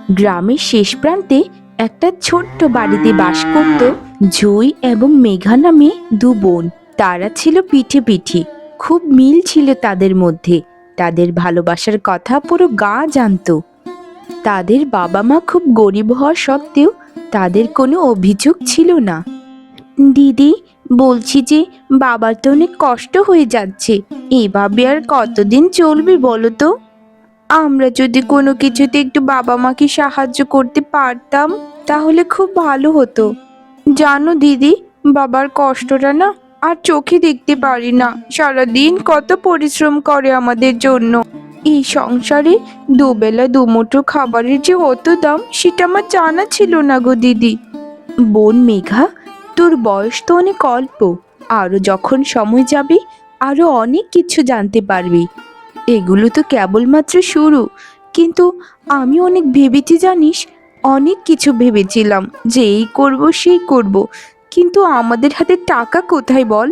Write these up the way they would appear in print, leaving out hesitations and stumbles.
গ্রামের শেষ প্রান্তে একটা ছোট্ট বাড়িতে বাস করত জুই এবং মেঘা নামে দু বোন। তারা ছিল পিঠে পিঠি, খুব মিল ছিল তাদের মধ্যে। তাদের ভালোবাসার কথা পুরো গা জানতো। তাদের বাবা মা খুব গরিব হওয়া সত্ত্বেও তাদের কোনো অভিযোগ ছিল না। দিদি, বলছি যে বাবার তো অনেক কষ্ট হয়ে যাচ্ছে, এভাবে আর কতদিন চলবে বলো তো? আমরা যদি কোনো কিছুতে একটু বাবা মাকে সাহায্য করতে পারতাম তাহলে খুব ভালো হতো। জানো দিদি, বাবার কষ্টটা না আর চোখে দেখতে পারি না। সারাদিন কত পরিশ্রম করে আমাদের জন্য। এই সংসারে দুবেলা দুমুঠো খাবারের যে অত দাম সেটা আমার জানা ছিল না গো দিদি। বোন মেঘা, তোর বয়স তো অনেক অল্প, আরো যখন সময় যাবে আরো অনেক কিছু জানতে পারবি। এগুলো তো কেবলমাত্র শুরু, কিন্তু আমি অনেক ভেবেছি জানিস, অনেক কিছু ভেবেছিলাম যে এই করব সেই করব, কিন্তু আমাদের হাতে টাকা কোথায় বল?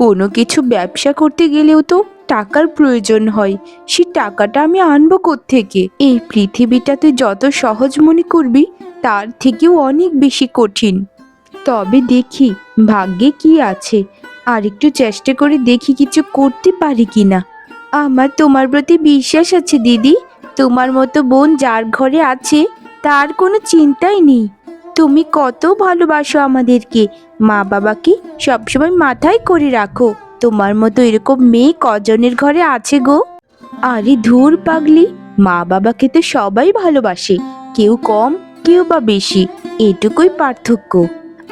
কোনো কিছু ব্যবসা করতে গেলেও তো টাকার প্রয়োজন হয়। সেই টাকাটা আমি আনবো কোত্থেকে? এই পৃথিবীটা তুই যত সহজ মনে করবি তার থেকেও অনেক বেশি কঠিন। তবে দেখি ভাগ্যে কি আছে, আর একটু চেষ্টা করে দেখি কিছু করতে পারি কিনা। আমার তোমার প্রতি বিশ্বাস আছে দিদি। তোমার মতো বোন যার ঘরে আছে তার কোনো চিন্তাই নেই। তুমি কত ভালোবাসো আমাদেরকে, মা বাবাকে সবসময় মাথায় করে রাখো। তোমার মতো এরকম মেয়ে কজনের ঘরে আছে গো? আরে ধুর পাগলি, মা বাবাকে তো সবাই ভালোবাসে, কেউ কম কেউ বা বেশি, এটুকুই পার্থক্য।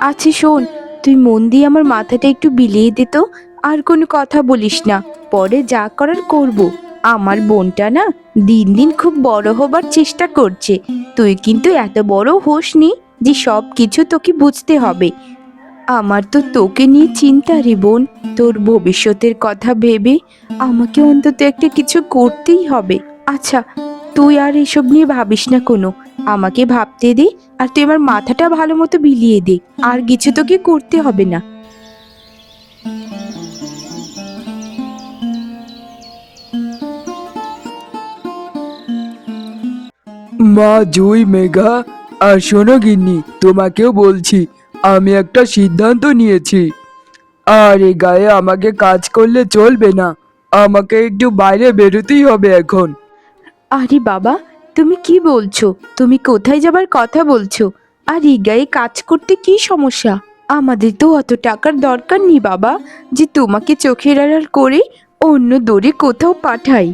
আচ্ছা শোন, তুই মন দিয়ে আমার মাথাটা একটু বিলিয়ে দে তো, আর কোনো কথা বলিস না, পরে যা করার করব। আমার বোনটা না দিন দিন খুব বড় হবার চেষ্টা করছে। তুই কিন্তু এত বড় হোসনি যে সব কিছু তোকে বুঝতে হবে। আমার তো তোকে নিয়ে চিন্তা রে বোন। তোর ভবিষ্যতের কথা ভেবে আমাকে অন্তত একটা কিছু করতেই হবে। আচ্ছা, তুই আর এসব নিয়ে ভাবিস না কোনো, আমাকে ভাবতে দে। আর তুই আমার মাথাটা ভালো মতো বিলিয়ে দে, আর কিছু তোকে করতে হবে না। মা, জুই, মেঘা, আর শোনো গিন্নি, তোমাকেও বলছি, আমি একটা সিদ্ধান্ত নিয়েছি। আর এই গায়ে আমাকে কাজ করলে চলবে না, আমাকে একটু বাইরে বেরোতেই হবে এখন। আরে বাবা, তুমি কি বলছো? তুমি কোথায় যাবার কথা বলছো? আর এই গায়ে কাজ করতে কি সমস্যা? আমাদের তো অত টাকার দরকার নেই বাবা, যে তোমাকে চোখের আড়াল করে অন্য দূরে কোথাও পাঠাই।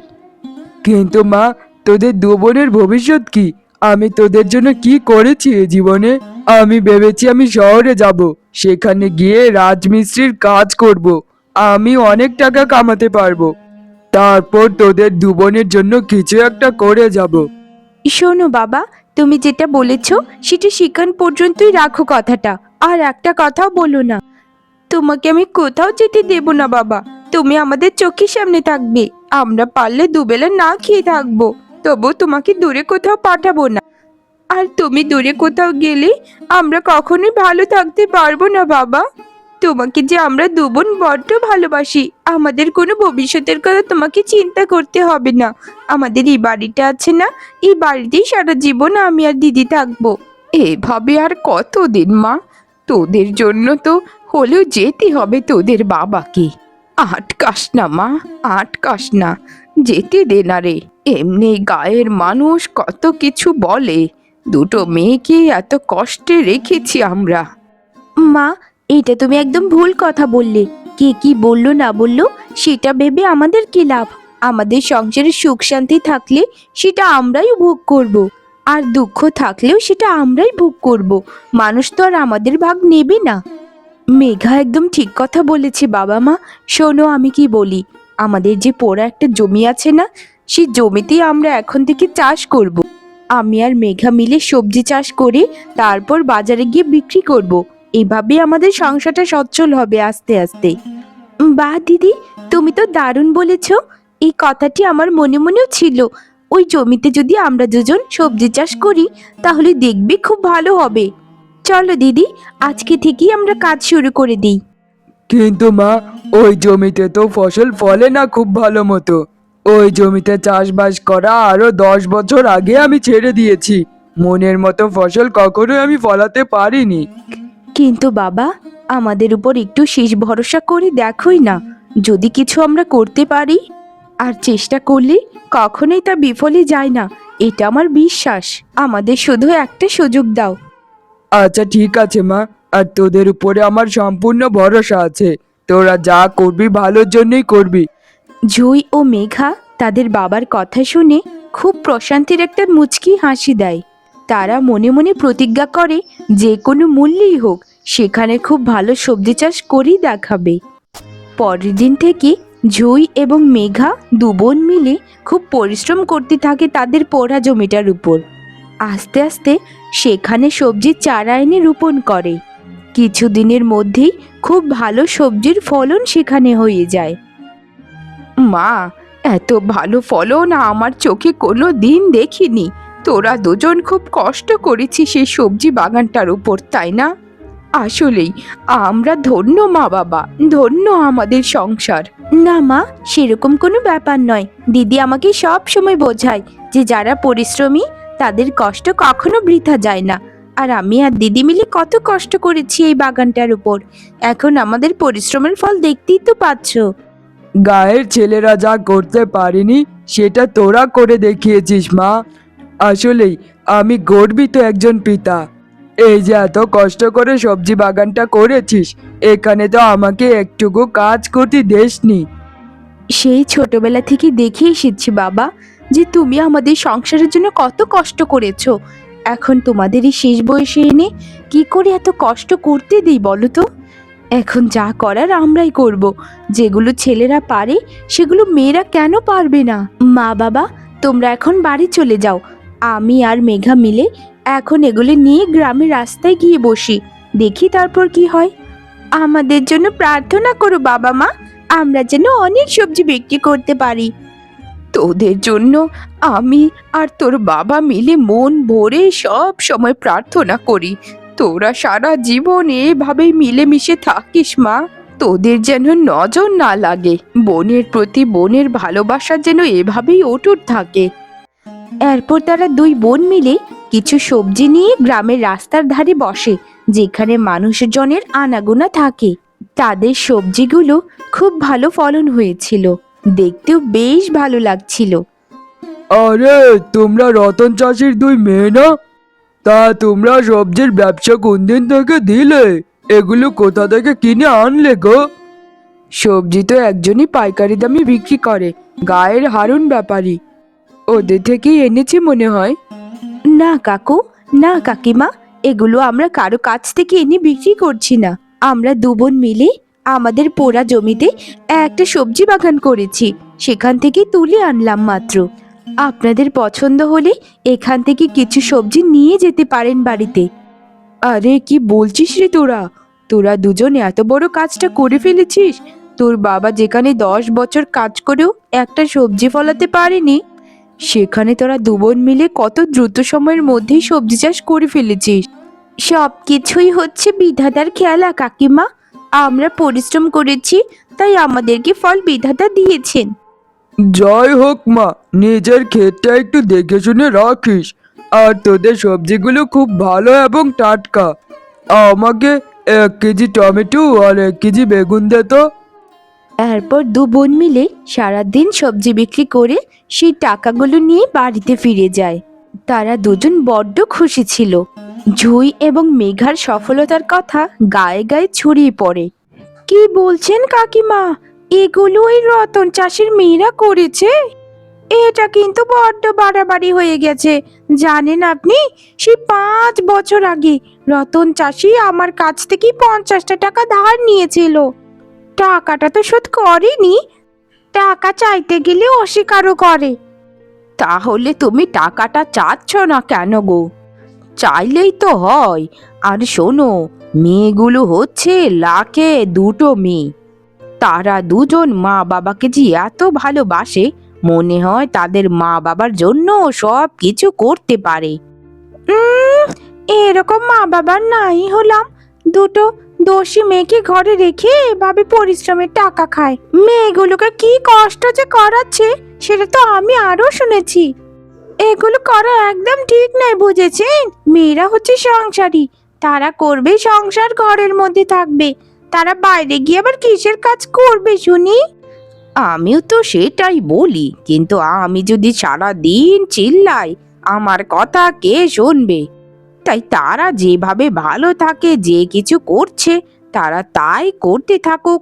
কিন্তু মা, তোদের দু বোনের ভবিষ্যৎ কি? আমি তোদের জন্য কি করেছি এ জীবনে? আমি ভেবেছি আমি শহরে যাব, সেখানে গিয়ে রাজমিস্ত্রির কাজ করব, আমি অনেক টাকা কামাতে পারবো। তারপর তোদের দু বোনের জন্য কিছু একটা করে যাব। শোনো বাবা, তুমি যেটা বলেছো সেটা সেখান পর্যন্তই রাখো কথাটা, আর একটা কথাও বলো না। তোমাকে আমি কোথাও যেতে দেব না বাবা। তুমি আমাদের চোখের সামনে থাকবে। আমরা পারলে দুবেলা না খেয়ে থাকবো, তবু তোমাকে দূরে কোথাও পাঠাবো না। আর তুমি দূরে কোথাও গেলে আমরা কখনোই ভালো থাকতে পারবো না বাবা। তোমাকে যে আমরা দু বোন বড্ড ভালোবাসি, আমাদের কোনো ভবিষ্যতের কথা তোমাকে চিন্তা করতে হবে না। আমাদের এই বাড়িটা আছে না, এই বাড়িতেই সারা জীবন আমি আর দিদি থাকবো। এভাবে আর কতদিন মা? তোদের জন্য তো হলেও যেতে হবে তোদের বাবাকে। আটকাস না মা, আটকাস না, যেতে দে না রে। এমনি গায়ের মানুষ কত কিছু বলে, দুটো মেয়েকে এত কষ্টে রেখেছি আমরা। মা, এটা তুমি একদম ভুল কথা বললে। কে কি বললো না বললো সেটা ভেবে আমাদের কি লাভ? আমাদের সংসারে সুখ শান্তি থাকলে সেটা আমরাই ভোগ করব, আর দুঃখ থাকলেও সেটা আমরাই ভোগ করব। মানুষ তো আর আমাদের ভাগ নেবে না। মেঘা একদম ঠিক কথা বলেছে বাবা মা। শোনো আমি কি বলি, আমাদের যে পোড়া একটা জমি আছে না, সেই জমিতেই আমরা এখন থেকে চাষ করব। আমি আর মেঘা মিলে সবজি চাষ করে তারপর বাজারে গিয়ে বিক্রি করব। এভাবে আমাদের সংসারটা সচ্ছল হবে আস্তে আস্তে। বাহ দিদি, তুমি তো দারুণ বলেছ। এই কথাটি আমার মনে মনেও ছিল। ওই জমিতে যদি আমরা দুজন সবজি চাষ করি তাহলে দেখবি খুব ভালো হবে। চলো দিদি, আজকে থেকেই আমরা কাজ শুরু করে দিই। কিন্তু মা, ওই জমিতে তো ফসল ফলে না খুব ভালো মতো। ওই জমিতে চাষবাস করা আরো 10 বছর আগে আমি ছেড়ে দিয়েছি। মনের মতো ফসল কখনোই আমি ফলাতে পারিনি। কিন্তু বাবা, আমাদের উপর একটু শেষ ভরসা করে দেখোই না, যদি কিছু আমরা করতে পারি। আর চেষ্টা করলে কখনোই তা বিফলে যায় না, এটা আমার বিশ্বাস। আমাদের শুধু একটা সুযোগ দাও। আচ্ছা ঠিক আছে মা, আর তোদের উপরে আমার সম্পূর্ণ ভরসা আছে। তোরা যা করবি ভালোর জন্যই করবি। জুই ও মেঘা তাদের বাবার কথা শুনে খুব প্রশান্তির একটা মুচকি হাসি দেয়। তারা মনে মনে প্রতিজ্ঞা করে যে কোনো মূল্যেই হোক সেখানে খুব ভালো সবজি চাষ করেই দেখাবে। পরের দিন থেকে জুই এবং মেঘা দু বোন মিলে খুব পরিশ্রম করতে থাকে তাদের পোড়া জমিটার উপর। আস্তে আস্তে সেখানে সবজির চারা এনে রোপণ করে। কিছুদিনের মধ্যেই খুব ভালো সবজির ফলন সেখানে হয়ে যায়। মা, এত ভালো ফলন আমার চোখে কোনো দিন দেখিনি। তোরা দুজন খুব কষ্ট করেছিস সেই সবজি বাগানটার উপর, তাই না? আসলেই আমরা ধন্য মা বাবা, ধন্য আমাদের সংসার। না মা, সেরকম কোনো ব্যাপার নয়। দিদি আমাকে সব সময় বোঝায় যে যারা পরিশ্রমী তাদের কষ্ট কখনো বৃথা যায় না। আর আমি আর দিদি মিলে কত কষ্ট করেছি এই বাগানটার উপর, এখন আমাদের পরিশ্রমের ফল দেখতেই তো পাচ্ছ। গায়ের ছেলেরা যা করতে পারেনি সেটা তোরা করে দেখিয়েছিস মা। আসলেই আমি গর্বিত একজন পিতা। এই যে এত কষ্ট করে সবজি বাগানটা করেছিস, এখানে তো আমাকে একটুকু কাজ করতে দেসনি। সেই ছোটবেলা থেকে দেখে এসেছি বাবা যে তুমি আমাদের সংসারের জন্য কত কষ্ট করেছো। এখন তোমাদের এই শেষ বয়সে এনে কি করে এত কষ্ট করতে দিই বলো তো? এখন যা করার আমরাই করব। যেগুলো ছেলেরা পারে সেগুলো মেয়েরা কেন পারবে না? মা বাবা, তোমরা এখন বাড়ি চলে যাও। আমি আর মেঘা মিলে এখন এগুলো নিয়ে গ্রামের রাস্তায় গিয়ে বসি, দেখি তারপর কি হয়। আমাদের জন্য প্রার্থনা করো বাবা মা, আমরা যেন অনেক সবজি বিক্রি করতে পারি। তোদের জন্য আমি আর তোর বাবা মিলে মন ভরে সব সময় প্রার্থনা করি। তোরা সারা জীবন এভাবেই মিলেমিশে থাকিস মা। তোদের যেন নজর না লাগে, বোনের প্রতি বোনের ভালোবাসা যেন এভাবেই অটুট থাকে। এরপর তারা দুই বোন মিলে কিছু সবজি নিয়ে গ্রামের রাস্তার ধারে বসে, যেখানে মানুষজনের আনাগোনা থাকে। তাদের সবজিগুলো খুব ভালো ফলন হয়েছিল, দেখতেও বেশ ভালো লাগছিল। আরে তোমরা রতন চাষির দুই মেয়ে না? তা তোমরা সবজির ব্যবসা কোন দিন থেকে দিলে? এগুলো কোথা থেকে কিনে আনলে গো? সবজি তো একজনই পাইকারি দামে বিক্রি করে, গায়ের হারুন ব্যাপারী। ওদের থেকেই এনেছি মনে হয়। না কাকু, না কাকিমা, এগুলো আমরা কারো কাছ থেকে এনে বিক্রি করছি না। আমরা দু বোন মিলে আমাদের পোড়া জমিতে একটা সবজি বাগান করেছি, সেখান থেকে তুলে আনলাম মাত্র। আপনাদের পছন্দ হলে এখান থেকে কিছু সবজি নিয়ে যেতে পারেন বাড়িতে। আরে কি বলছিস রে তোরা? তোরা দুজন এত বড় কাজটা করে ফেলেছিস? তোর বাবা যেখানে 10 বছর কাজ করেও একটা সবজি ফলাতে পারেনি, সেখানে তোরা দু বোন মিলে কত দ্রুত সময়ের মধ্যেই সবজি চাষ করে ফেলেছিস। সব কিছুই হচ্ছে বিধাতার খেলা কাকিমা। আমরা পরিশ্রম করেছি, তাই আমাদেরকে ফল বিধাতা দিয়েছেন। জয় হোক মা, নিজের ক্ষেতটা একটু দেখে শুনে রাখিস। আর তোদের সবজিগুলো খুব ভালো এবং টাটকা। আমাকে 1 কেজি টমেটো আর 1 কেজি বেগুন দে তো। এরপর দু বোন মিলে সারাদিন সবজি বিক্রি করে সেই টাকাগুলো নিয়ে বাড়িতে ফিরে যায়। তারা দুজন বড্ড খুশি ছিল। জুই এবং মেঘার সফলতার কথা গায়ে গায়ে ছড়িয়ে পড়ে। কি বলছেন কাকিমা? এগুলো ওই রতন চাষির মেয়েরা করেছে? এটা কিন্তু বড্ড বাড়াবাড়ি হয়ে গেছে। জানেন আপনি, সেই 5 বছর আগে রতন চাষি আমার কাছ থেকে 50টা টাকা ধার নিয়েছিল। টাকাটা তো শোধ করেনি, টাকা চাইতে গেলে অস্বীকারও করে। তাহলে তুমি টাকাটা চাচ্ছ না কেন গো? চাইলেই তো হয়। আর শোনো, মেয়েগুলো হচ্ছে লাখে দুটো মেয়ে। তারা দুজন মা বাবাকে যে এত ভালোবাসে, মনে হয় তাদের মা বাবার জন্য সব কিছু করতে পারে। এরকম মা বাবার নাই হলাম, দুটো দোষী মেয়েকে ঘরে রেখে এভাবে পরিশ্রমের টাকা খায়। মেয়েগুলোকে কি কষ্ট যে করাচ্ছে সেটা তো আমি আরো শুনেছি। এগুলো করা একদম ঠিক নয়, বুঝেছেন? মেয়েরা হচ্ছে সংসারী, তারা করবে সংসার, ঘরের মধ্যে থাকবে। তারা বাইরে গিয়ে আবার কিসের কাজ করবে শুনি? আমিও তো সেটাই বলি, কিন্তু আমি যদি সারা দিন চিল্লাই, আমার কথা কে শুনবে? তাই তারা যেভাবে ভালো থাকে, যে কিছু করছে তারা তাই করতে থাকুক।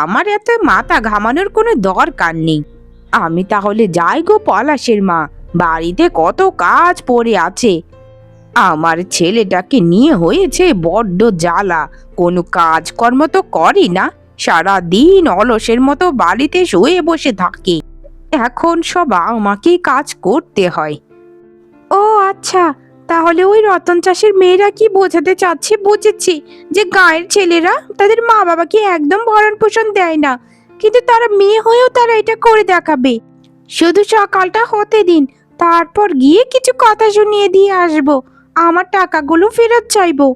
আমার এত মাথা ঘামানোর কোনো দরকার নেই। আমি তাহলে যাই গো পলাশের মা, বাড়িতে কত কাজ পড়ে আছে। আমার ছেলেটাকে নিয়ে হয়েছে বড্ড জ্বালা, কোনো কাজকর্ম তো করে না, সারা দিন অলসের মতো বাড়িতে শুয়ে বসে থাকে। এখন সব আমাকেই কাজ করতে হয়। ও আচ্ছা, তাহলে ওই রতন চাষের মেয়েরা কি বোঝাতে চাচ্ছে, বুঝেছি, যে গাঁয়ের ছেলেরা তাদের মা বাবাকে একদম ভরণ পোষণ দেয় না, কিন্তু তারা মেয়ে হয়েও তারা এটা করে দেখাবে। শুধু সকালটা হতে দিন, তারপর গিয়ে কিছু কথা শুনিয়ে দিয়ে আসবো। আমার টাকাগুলো ফেরত চাইবো।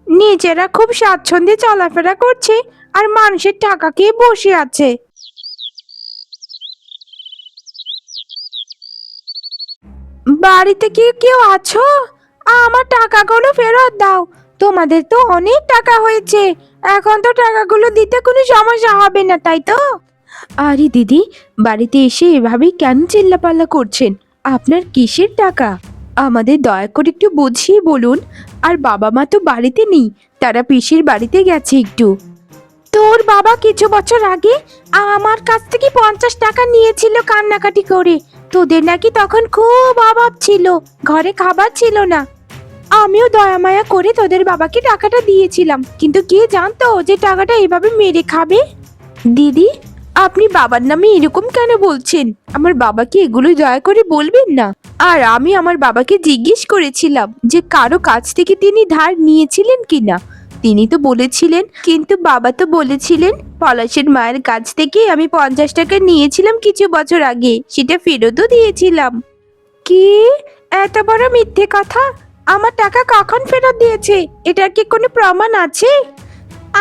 নিজেরা খুব স্বাচ্ছন্দ্যে চলাফেরা করছে, আর মানুষের টাকা খেয়ে বসে আছে। বাড়িতে কি কেউ আছো? আমার টাকাগুলো ফেরত দাও। তোমাদের তো অনেক টাকা হয়েছে, এখন তো টাকাগুলো দিতে কোনো সমস্যা হবে না, তাই তো? আরে দিদি, বাড়িতে এসে এভাবেই কেন চিল্লাপাল্লা করছেন? আপনার কিসের টাকা? আমাদের দয়া করে একটু বুঝিয়ে বলুন। আর বাবা মা তো বাড়িতে নেই, তারা পিসির বাড়িতে গেছে একটু। তোর বাবা কিছু বছর আগে আমার কাছ থেকে 50 টাকা নিয়েছিল কান্নাকাটি করে। তোদের নাকি তখন খুব অভাব ছিল, ঘরে খাবার ছিল না। আমিও দয়া মায়া করে তোদের বাবাকে টাকাটা দিয়েছিলাম, কিন্তু কে জানতো যে টাকাটা এভাবে মেরে খাবে? দিদি, আপনি বাবার নামে এরকম কেন বলছেন? আমার বাবাকে এগুলো দয়া করে বলবেন না। আর আমি আমার বাবাকে জিজ্ঞেস করেছিলাম যে কারো কাছ থেকে তিনি ধার নিয়েছিলেন কিনা। তিনি তো বলেছিলেন, কিন্তু বাবা তো বলেছিলেন পলাশের মায়ের কাছ থেকে আমি 50 টাকা নিয়েছিলাম কিছু বছর আগে, সেটা ফেরতও দিয়েছিলাম। কি? এত বড় মিথ্যে কথা! আমার টাকা কখন ফেরত দিয়েছে? এটার কি কোনো প্রমাণ আছে?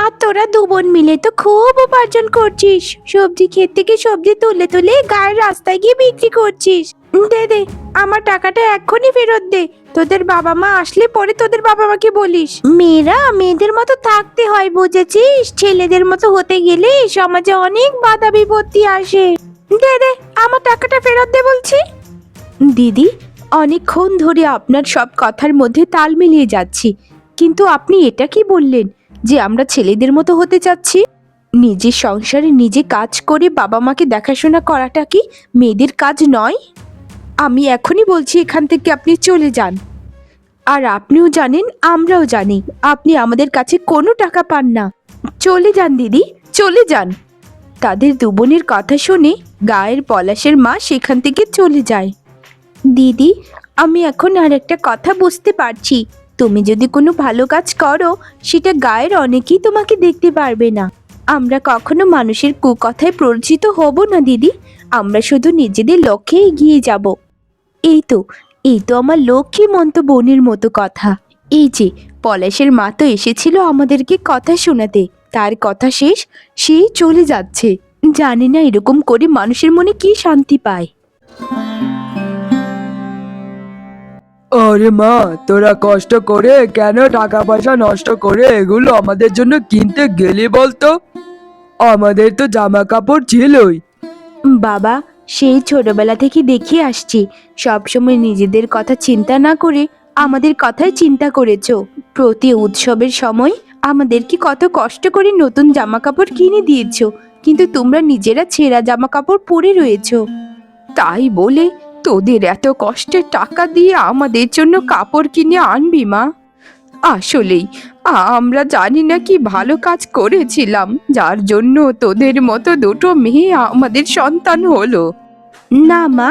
আর তোরা দু বোন মিলে তো খুব উপার্জন করছিস, সবজি ক্ষেত থেকে সবজি তুলে তুলে গায়ের রাস্তায় গিয়ে বিক্রি করছিস। দে দে, আমার টাকাটা এক্ষুনি ফেরত দে। তোদের বাবা মা আসলে পরে তোদের বাবা মাকে বলিস। মেয়েরা মেয়েদের মতো থাকতে হয়, বুঝেছিস? ছেলেদের মতো হতে গেলে সমাজে অনেক বাধা বিপত্তি আসে। দে দে, আমার টাকাটা ফেরত দে বলছি। দিদি, অনেকক্ষণ ধরে আপনার সব কথার মধ্যে তাল মিলিয়ে যাচ্ছি, কিন্তু আপনি এটা কি বললেন যে আমরা ছেলেদের মতো হতে চাচ্ছি? নিজের সংসারে নিজে কাজ করে বাবা মাকে দেখাশোনা করাটা কি মেয়েদের কাজ নয়? আমি এখনই বলছি, এখান থেকে আপনি চলে যান। আর আপনিও জানেন, আমরাও জানি, আপনি আমাদের কাছে কোনো টাকা পান না। চলে যান দিদি, চলে যান। তাদের দু বোনের কথা শুনে গায়ের পলাশের মা সেখান থেকে চলে যায়। দিদি, আমি এখন আর একটা কথা বুঝতে পারছি, তুমি যদি কোনো ভালো কাজ করো, সেটা গায়ের অনেকেই তোমাকে দেখতে পারবে না। আমরা কখনো মানুষের কুকথায় পরিচিত হব না দিদি, আমরা শুধু নিজেদের লক্ষ্যে এগিয়ে যাব। এই তো, এই তো আমার লক্ষ্মীমন্ত বোনের মতো কথা। এই যে পলাশের মা তো এসেছিল আমাদেরকে কথা শোনাতে, তার কথা শেষ, সেই চলে যাচ্ছে। জানি না এরকম করে মানুষের মনে কি শান্তি পায়। আরে মা, তোরা কষ্ট করে কেন টাকা পয়সা নষ্ট করে এগুলো আমাদের জন্য কিনতে গেলি বলতো? আমাদের তো জামা কাপড় ছিলই। বাবা, সেই ছোটবেলা থেকে দেখে আসছি, সবসময় নিজেদের কথা চিন্তা না করে আমাদের কথাই চিন্তা করেছো। প্রতি উৎসবের সময় আমাদেরকে কত কষ্ট করে নতুন জামা কাপড় কিনে দিয়েছো, কিন্তু তোমরা নিজেরা ছেঁড়া জামা কাপড় পরে রয়েছো। তাই বলে তোদের এত কষ্টের টাকা দিয়ে আমাদের জন্য কাপড় কিনে আনবি মা? আসলেই আমরা জানি না কি ভালো কাজ করেছিলাম, যার জন্য তোদের মতো দুটো মেয়ে আমাদের সন্তান হলো। না মা,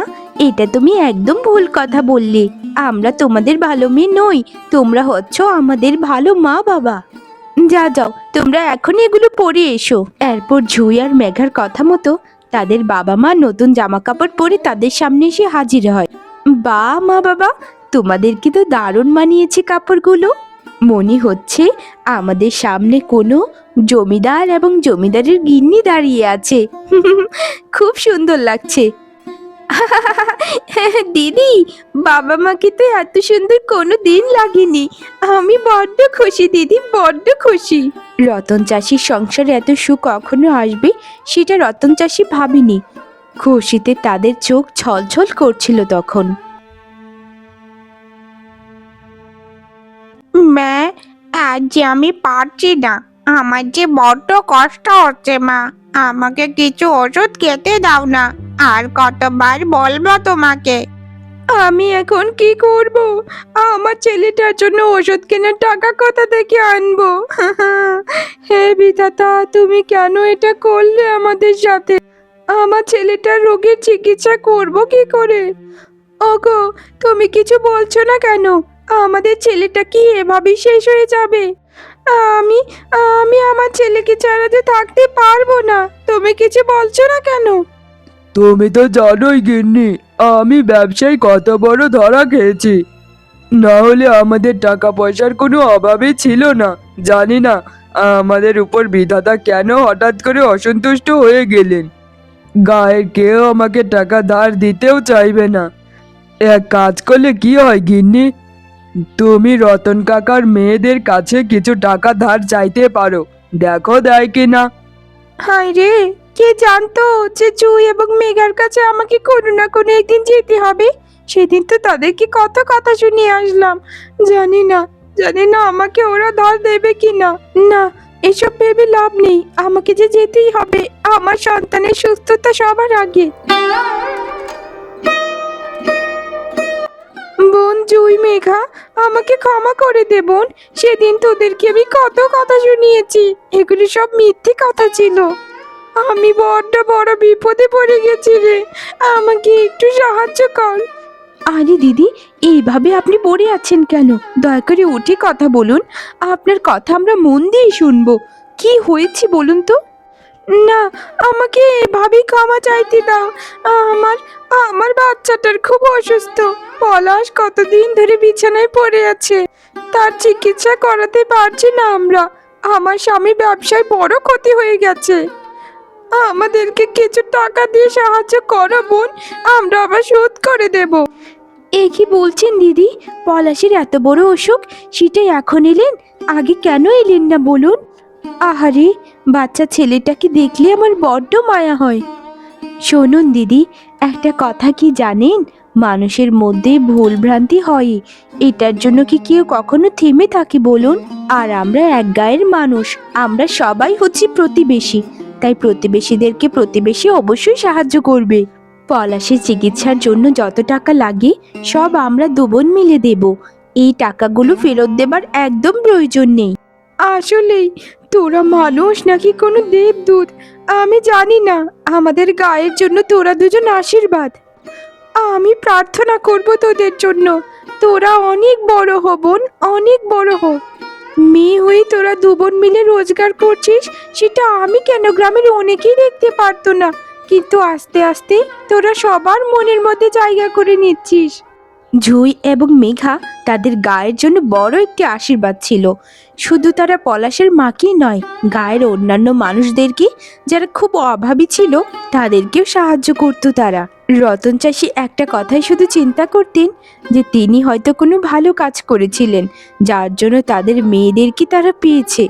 এটা তুমি একদম ভুল কথা বললে। আমরা তোমাদের ভালো মেয়ে নই, তোমরা হচ্ছ আমাদের ভালো মা বাবা। যা যাও, তোমরা এখনই এগুলো পরে এসো। এরপর ঝুই আর মেঘার কথা মতো তাদের বাবা মা নতুন জামা কাপড় পরে তাদের সামনে এসে হাজির হয়। বা মা বাবা, তোমাদেরকে তো দারুণ মানিয়েছে কাপড়গুলো। মনে হচ্ছে আমাদের সামনে কোনো জমিদার এবং জমিদারের গিন্নি দাঁড়িয়ে আছে। খুব সুন্দর লাগছে। দিদি, বাবা মাকে তো এত সুন্দর কোনো দিন লাগেনি। আমি বড্ড খুশি দিদি, বড্ড খুশি। রতন চাষির সংসারে এত সুখ কখনো আসবে সেটা রতন চাষি ভাবেনি। খুশিতে তাদের চোখ ছলছল করছিল তখন। মা, আজ যে আমি পারছি না, আমার যে বড্ড কষ্ট হচ্ছে মা। আমাকে কিছু ওষুধ খেতে দাও না। আর কতবার বলবো তোমাকে? আমি এখন কি করব? আমার ছেলেটার জন্য ওষুধ কেনার টাকা কোথা থেকে আনবো? হে বিধাতা, তুমি কেন এটা করলে আমাদের সাথে? আমার ছেলেটার রোগের চিকিৎসা করব কি করে? ওগো, তুমি কিছু বলছো না কেন? আমাদের ছেলেটা কি এভাবেই শেষ হয়ে যাবে? আমি আমি আমার ছেলেকে ছাড়া যে থাকতে পারবো না। তুমি কিছু বলছো না কেন? তুমি তো জানোই গিন্নি, আমি ব্যবসায় কত বড় ধরা খেয়েছি। না হলে আমাদের টাকা পয়সার কোনো অভাবই ছিল না। জানি না আমাদের উপর বিধাতা কেন হঠাৎ করে অসন্তুষ্ট হয়ে গেলেন। গায়ের কেউ আমাকে টাকা ধার দিতেও চাইবে না। এক কাজ করলে কি হয় গিন্নি, তুমি রতন কাকার মেয়েদের কাছে কিছু টাকা ধার চাইতে পারো, দেখো দেয় কিনা। হায় রে, কে জানতো যে জুই এবং মেঘার কাছে আমাকে কোনো না কোনো একদিন যেতে হবে? সেদিন তো তাদেরকে কত কথা শুনিয়ে আসলাম। জানি না আমাকে ওরা ধার দেবে কিনা। না, এসব ভেবে লাভ নেই, আমাকে যে যেতেই হবে। আমার সন্তানের সুস্থতা সবার আগে। বোন জুই, মেঘা, আমাকে ক্ষমা করে দে বোন। সেদিন তোদেরকে আমি কত কথা শুনিয়েছি, এগুলি সব মিথ্যে কথা ছিল। আমি বড্ড বড় বিপদে পড়ে গেছি রে, আমাকে একটু সাহায্য কর। আরে দিদি, এইভাবে আপনি পড়ে আছেন কেন? দয়া করে উঠে কথা বলুন। আপনার কথা আমরা মন দিয়ে শুনবো। কি হয়েছে বলুন তো? না, আমাকে এভাবেই ক্ষমা চাইতে দাও। আমার আমার বাচ্চাটার খুব অসুস্থ। পলাশ কতদিন ধরে বিছানায় পড়ে আছে, তার চিকিৎসা করাতে পারছি না আমরা। আমার স্বামী ব্যবসায় বড় ক্ষতি হয়ে গেছে। আমাদেরকে কিছু টাকা দিয়ে সাহায্য করো বোন, আমরা আবার শোধ করে দেব। এ কি বলছেন দিদি? পলাশের এত বড় অসুখ, সেটাই এখন এলেন? আগে কেন এলেন না বলুন? আহারে, বাচ্চা ছেলেটাকে দেখলে আমার বড্ড মায়া হয়। শুনুন দিদি, একটা কথা কি জানেন? মানুষের মধ্যে ভুল ভ্রান্তি হয়, এটার জন্য কি কেউ কখনো থেমে থাকে বলুন? আর আমরা এক গায়ের মানুষ, আমরা সবাই হচ্ছি প্রতিবেশী। তাই প্রতিবেশীদেরকে প্রতিবেশী অবশ্যই সাহায্য করবে। পলাশের চিকিৎসার জন্য যত টাকা লাগে সব আমরা দুবোন মিলে দেব। এই টাকাগুলো ফেরত দেবার একদম প্রয়োজন নেই। আসলেই তোরা মানুষ নাকি কোনো দেবদূত আমি জানি না। আমাদের গায়ের জন্য তোরা দুজন আশীর্বাদ। আমি প্রার্থনা করব তোদের জন্য, তোরা অনেক বড় হ বোন, অনেক বড় হ। মেয়ে হয়ে তোরা দুবোন মিলে রোজগার করছিস, সেটা আমি কেন, গ্রামের অনেকেই দেখতে পারতো না। কিন্তু আস্তে আস্তে তোরা সবার মনের মধ্যে জায়গা করে নিচ্ছিস। জুই এবং মেঘা তাদের গায়ের জন্য বড় একটি আশীর্বাদ ছিল। শুধু তারা পলাশের মাকেই নয়, গায়ের অন্যান্য মানুষদেরকে, যারা খুব অভাবী ছিল তাদেরকেও সাহায্য করত তারা। রতন চাষি একটা কথাই শুধু চিন্তা করতেন, যে তিনি হয়তো কোনো ভালো কাজ করেছিলেন, যার জন্য তাদের মেয়েদেরকে তারা পেয়েছে।